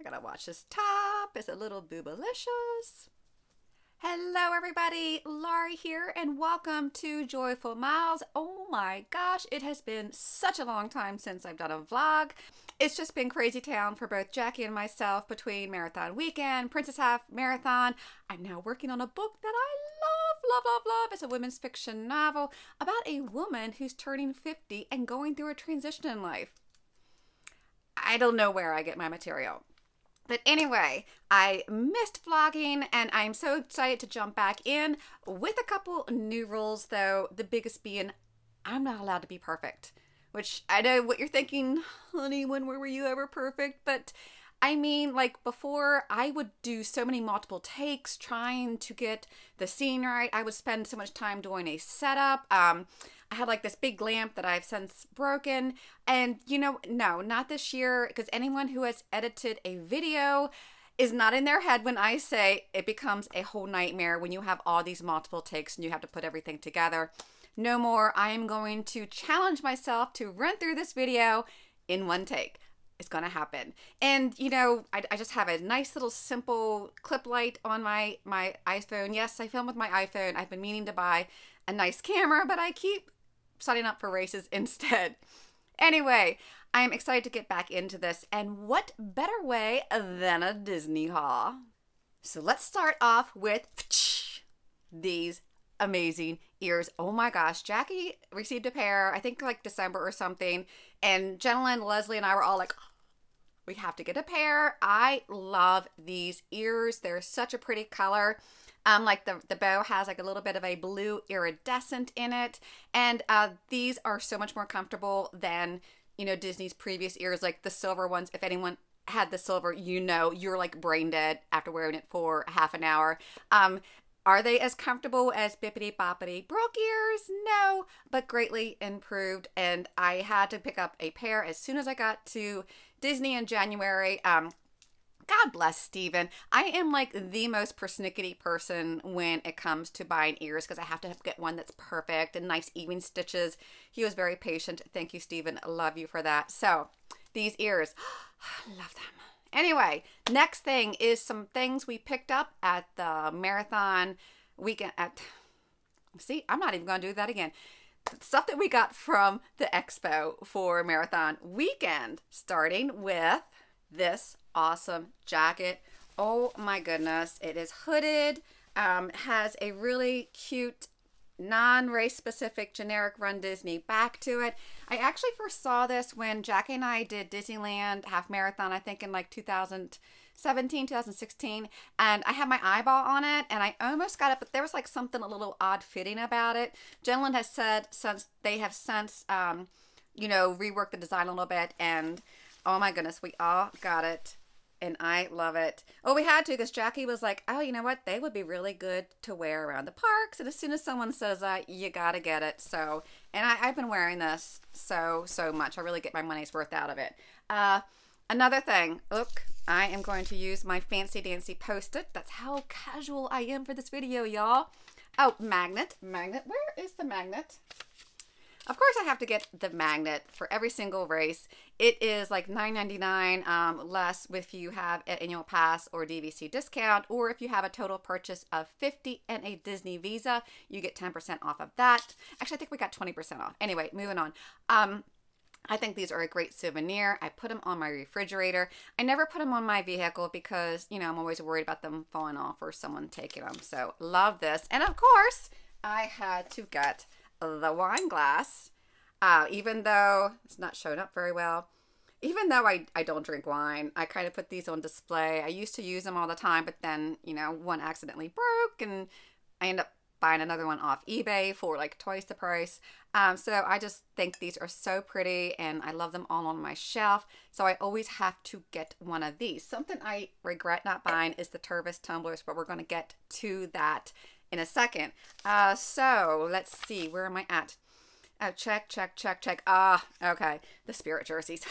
I gotta watch this top. It's a little boobalicious. Hello everybody, Laurie here and welcome to Joyful Miles. Oh my gosh, it has been such a long time since I've done a vlog. It's just been crazy town for both Jackie and myself between marathon weekend, Princess Half Marathon. I'm now working on a book that I love. It's a women's fiction novel about a woman who's turning 50 and going through a transition in life. I don't know where I get my material. But anyway, I missed vlogging and I'm so excited to jump back in with a couple new rules though, the biggest being I'm not allowed to be perfect. Which I know what you're thinking, honey, when were you ever perfect? But I mean, like before, I would do so many multiple takes trying to get the scene right. I would spend so much time doing a setup. I had like this big lamp that I've since broken. And you know, no, not this year, because anyone who has edited a video is not in their head when I say it becomes a whole nightmare when you have all these multiple takes and you have to put everything together. No more. I am going to challenge myself to run through this video in one take. It's gonna happen. And you know, I just have a nice little simple clip light on my iPhone. Yes, I film with my iPhone. I've been meaning to buy a nice camera, but I keep signing up for races instead. Anyway, I'm excited to get back into this, and what better way than a Disney haul? So let's start off with these amazing ears. Oh my gosh, Jackie received a pair, I think like December or something, and Jenilyn, Leslie, and I were all like, oh, we have to get a pair. I love these ears. They're such a pretty color. Like the bow has like a little bit of a blue iridescent in it, and these are so much more comfortable than, you know, Disney's previous ears, like the silver ones. If anyone had the silver, you know, you're like brain dead after wearing it for half an hour. Are they as comfortable as Bippity Boppity Broke ears? No, but greatly improved. And I had to pick up a pair as soon as I got to Disney in January. God bless Steven. I am like the most persnickety person when it comes to buying ears because I have to get one that's perfect and nice even stitches. He was very patient. Thank you, Steven. I love you for that. So these ears, love them. Anyway, next thing is some things we picked up at the marathon weekend see, I'm not even going to do that again. Stuff that we got from the expo for marathon weekend, starting with this awesome jacket. Oh my goodness. It is hooded, has a really cute non-race specific generic Run Disney back to it. I actually first saw this when Jackie and I did Disneyland half marathon, I think in like 2017, 2016, and I had my eyeball on it and I almost got it, but there was like something a little odd fitting about it. Jenilyn has said since they have you know, reworked the design a little bit, and oh my goodness, we all got it. And I love it. Oh, we had to because Jackie was like, oh, you know what? They would be really good to wear around the parks. And as soon as someone says that, you got to get it. So, and I've been wearing this so much. I really get my money's worth out of it. Another thing, look, I am going to use my fancy dancy Post-it. That's how casual I am for this video, y'all. Oh, magnet. Where is the magnet? Of course, I have to get the magnet for every single race. It is like $9.99 less if you have an annual pass or DVC discount, or if you have a total purchase of $50 and a Disney Visa, you get 10% off of that. Actually, I think we got 20% off. Anyway, moving on. I think these are a great souvenir. I put them on my refrigerator. I never put them on my vehicle because, you know, I'm always worried about them falling off or someone taking them. So love this. And of course, I had to get the wine glass, even though it's not showing up very well. Even though I don't drink wine, I kind of put these on display. I used to use them all the time, but then, you know, one accidentally broke and I ended up buying another one off eBay for like twice the price. So I just think these are so pretty and I love them all on my shelf. So I always have to get one of these. Something I regret not buying is the Tervis tumblers, but we're going to get to that in a second. So let's see, where am I at? Oh, check. Ah, okay, the Spirit jerseys.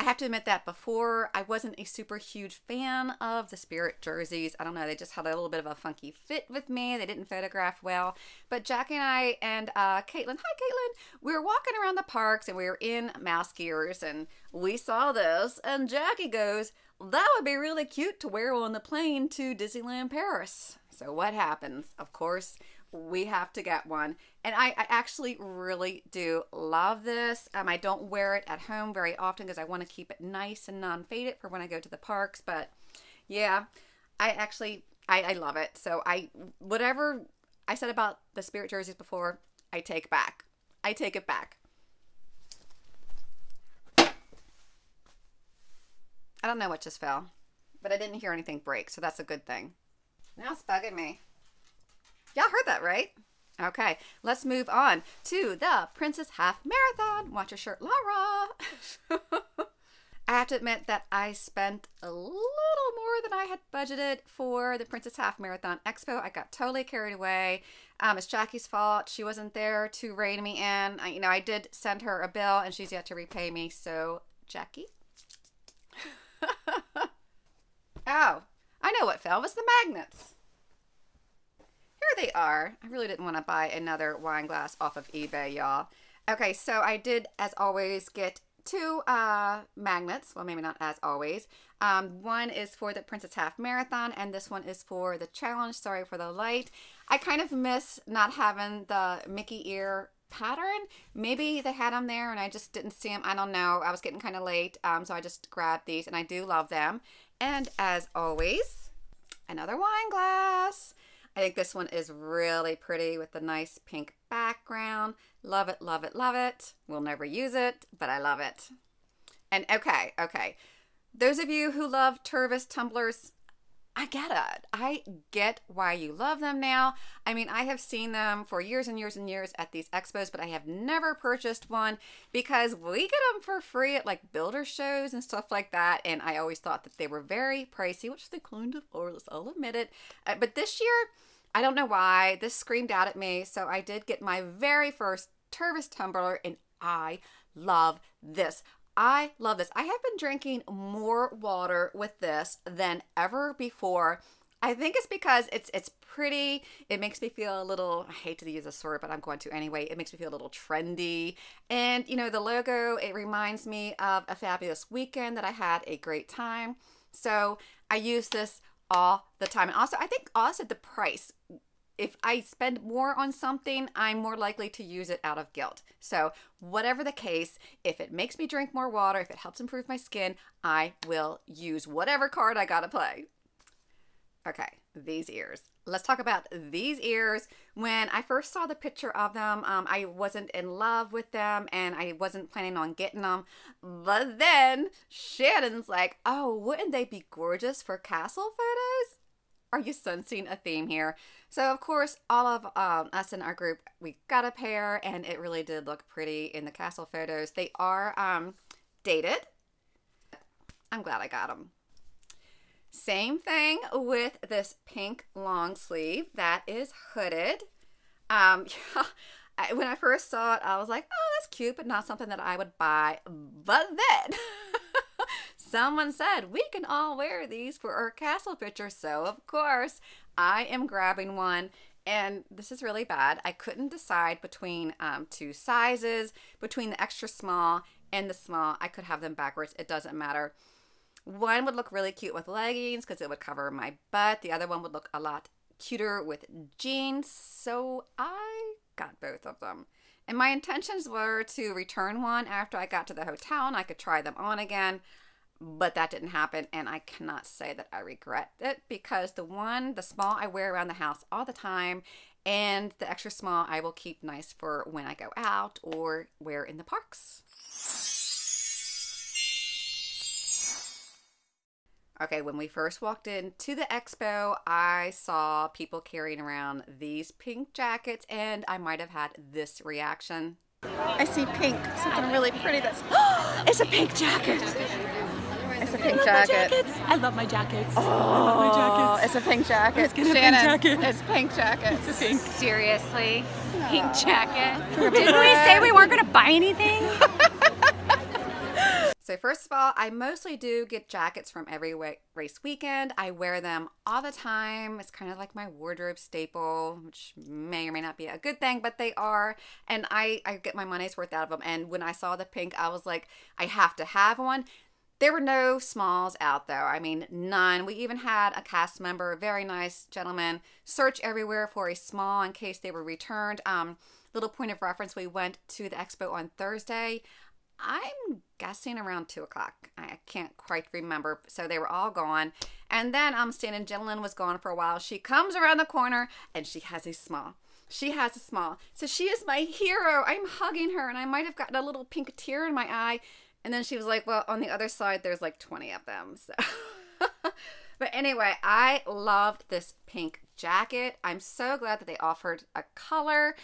I have to admit that before, I wasn't a super huge fan of the Spirit jerseys. I don't know, they just had a little bit of a funky fit with me. They didn't photograph well. But Jackie and I and Caitlin, hi Caitlin, we were walking around the parks and we were in mouse gears and we saw this and Jackie goes, that would be really cute to wear on the plane to Disneyland Paris. So what happens? Of course, we have to get one. And I actually really do love this. I don't wear it at home very often because I want to keep it nice and non-faded for when I go to the parks. But yeah, I love it. So whatever I said about the Spirit jerseys before, I take back. I take it back. I don't know what just fell, but I didn't hear anything break, so that's a good thing. Now it's bugging me. Y'all heard that, right? Okay, let's move on to the Princess Half Marathon. Watch your shirt, Laura. I have to admit that I spent a little more than I had budgeted for the Princess Half Marathon Expo. I got totally carried away. It's Jackie's fault. She wasn't there to rein me in. I did send her a bill, and she's yet to repay me. So, Jackie. Oh, I know what fell. It was the magnets. Here they are. I really didn't want to buy another wine glass off of eBay, y'all. Okay, so I did, as always, get two magnets. Well, maybe not as always. One is for the Princess Half Marathon, and this one is for the challenge. Sorry for the light. I kind of miss not having the Mickey ear pattern. Maybe they had them there and I just didn't see them. I don't know. I was getting kind of late, so I just grabbed these, and I do love them. And as always, another wine glass. I think this one is really pretty with the nice pink background. Love it, love it, love it. We'll never use it, but I love it. And okay. Those of you who love Tervis tumblers, I get it. I get why you love them now. I mean, I have seen them for years and years and years at these expos, but I have never purchased one because we get them for free at like builder shows and stuff like that. And I always thought that they were very pricey, which they kind of are, I'll admit it. But this year, I don't know why, this screamed out at me. So I did get my very first Tervis tumbler, and I love this. I love this. I have been drinking more water with this than ever before. I think it's because it's pretty. It makes me feel a little, I hate to use this word, but I'm going to anyway. It makes me feel a little trendy. And, you know, the logo, it reminds me of a fabulous weekend that I had a great time. So I use this all the time. And also, I think also the price. If I spend more on something, I'm more likely to use it out of guilt. So whatever the case, if it makes me drink more water, if it helps improve my skin, I will use whatever card I gotta play. Okay, these ears. Let's talk about these ears. When I first saw the picture of them, I wasn't in love with them and I wasn't planning on getting them. But then Shannon's like, oh, wouldn't they be gorgeous for castle photos? Are you sensing a theme here? So, of course, all of us in our group, we got a pair, and it really did look pretty in the castle photos. They are dated. I'm glad I got them. Same thing with this pink long sleeve that is hooded. When I first saw it, I was like, oh, that's cute, but not something that I would buy. But then someone said, we can all wear these for our castle picture. So, of course, I am grabbing one. And this is really bad. I couldn't decide between two sizes, between the extra small and the small. I could have them backwards. It doesn't matter. One would look really cute with leggings because it would cover my butt. The other one would look a lot cuter with jeans. So I got both of them. And my intentions were to return one after I got to the hotel and I could try them on again. But that didn't happen, and I cannot say that I regret it because the small I wear around the house all the time, and the extra small I will keep nice for when I go out or wear in the parks. Okay, when we first walked into the expo, I saw people carrying around these pink jackets, and I might have had this reaction. I see pink, something really pretty that's, it's a pink jacket. It's a pink jacket. I love my jackets. Oh, I love my jackets. It's a pink jacket. Let's get a Shannon, pink jacket. It's pink jacket. It's a pink. Seriously? Pink jacket? Didn't we say we weren't going to buy anything? So first of all, I mostly do get jackets from every race weekend. I wear them all the time. It's kind of like my wardrobe staple, which may or may not be a good thing, but they are. And I get my money's worth out of them. And when I saw the pink, I was like, I have to have one. There were no smalls out though. I mean, none. We even had a cast member, a very nice gentleman, search everywhere for a small in case they were returned. Little point of reference, we went to the expo on Thursday. I'm guessing around 2 o'clock. I can't quite remember. So they were all gone. And then Standing Gentleman was gone for a while. She comes around the corner and she has a small. She has a small. So she is my hero. I'm hugging her and I might have gotten a little pink tear in my eye. And then she was like, well, on the other side, there's like 20 of them. So. But anyway, I loved this pink jacket. I'm so glad that they offered a color.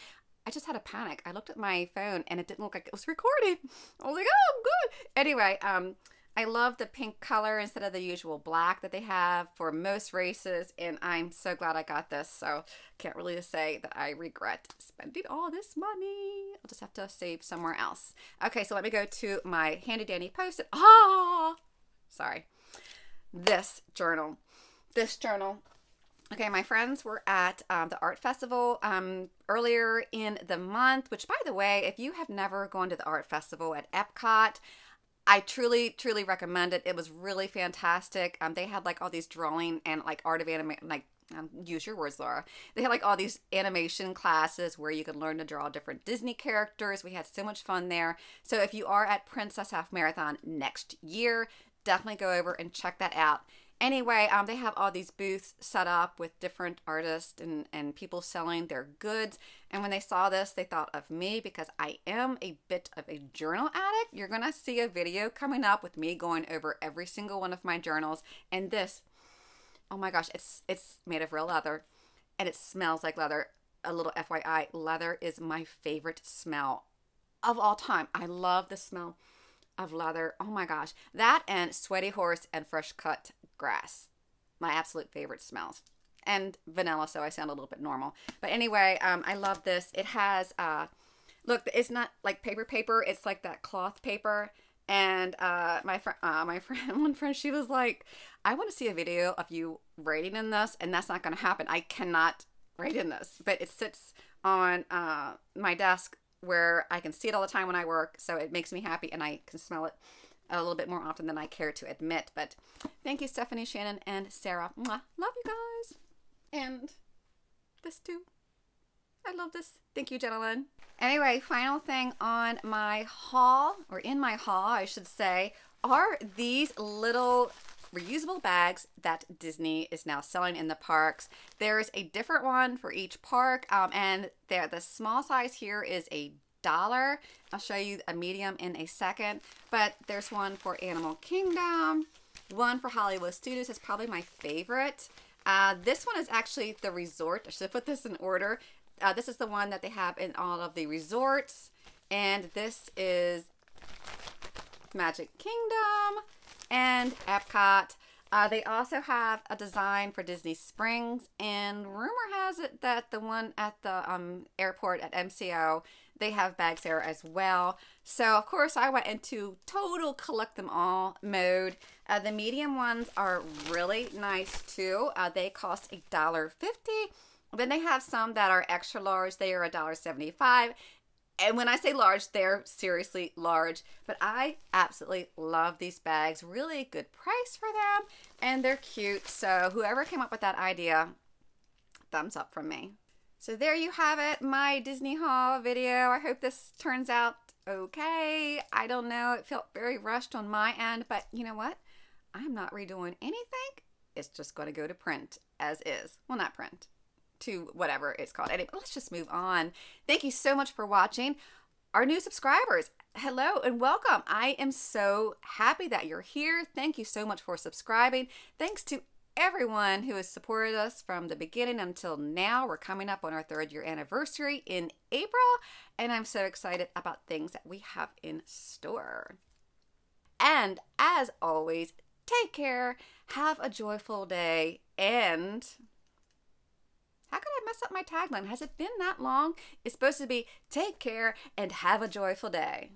I just had a panic. I looked at my phone and it didn't look like it was recording. I was like, oh, good. Anyway, I love the pink color instead of the usual black that they have for most races. And I'm so glad I got this. So can't really say that I regret spending all this money. I'll just have to save somewhere else. Okay, so let me go to my handy dandy post-it. Sorry. This journal. Okay, my friends were at the art festival earlier in the month, which, by the way, if you have never gone to the art festival at Epcot, I truly, truly recommend it. It was really fantastic. They had like all these drawing and like art of animation, like use your words, Laura. They had like all these animation classes where you could learn to draw different Disney characters. We had so much fun there. So if you are at Princess Half Marathon next year, definitely go over and check that out. Anyway, they have all these booths set up with different artists and people selling their goods. And when they saw this, they thought of me because I am a bit of a journal addict. You're going to see a video coming up with me going over every single one of my journals. And this, oh my gosh, it's made of real leather and it smells like leather. A little FYI, leather is my favorite smell of all time. I love the smell of leather. Oh my gosh. That and sweaty horse and fresh cut grass. My absolute favorite smells. And vanilla, so I sound a little bit normal. But anyway, I love this. It has, look, it's not like paper. It's like that cloth paper. And one friend, she was like, I want to see a video of you writing in this. And that's not going to happen. I cannot write in this. But it sits on my desk where I can see it all the time when I work, so it makes me happy and I can smell it a little bit more often than I care to admit. But thank you, Stephanie, Shannon, and Sarah. Mwah. Love you guys. And this too. I love this. Thank you, gentlemen. Anyway, final thing on my haul, or in my haul, I should say, are these little reusable bags that Disney is now selling in the parks. There's a different one for each park, and the small size here is $1. I'll show you a medium in a second, but there's one for Animal Kingdom, one for Hollywood Studios is probably my favorite. This one is actually the resort. I should have put this in order. This is the one that they have in all of the resorts, and this is Magic Kingdom and Epcot. They also have a design for Disney Springs, and rumor has it that the one at the airport at MCO, they have bags there as well. So of course I went into total collect them all mode. The medium ones are really nice too. They cost $1.50. Then they have some that are extra large. They are $1.75. And when I say large, they're seriously large. But I absolutely love these bags. Really good price for them. And they're cute. So whoever came up with that idea, thumbs up from me. So there you have it. My Disney haul video. I hope this turns out okay. I don't know. It felt very rushed on my end. But you know what? I'm not redoing anything. It's just going to go to print as is. Well, not print. To whatever it's called. Anyway, let's just move on. Thank you so much for watching. Our new subscribers, hello and welcome. I am so happy that you're here. Thank you so much for subscribing. Thanks to everyone who has supported us from the beginning until now. We're coming up on our 3rd year anniversary in April, and I'm so excited about things that we have in store. And as always, take care, have a joyful day, and how could I mess up my tagline? Has it been that long? It's supposed to be take care and have a joyful day.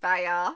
Bye, y'all.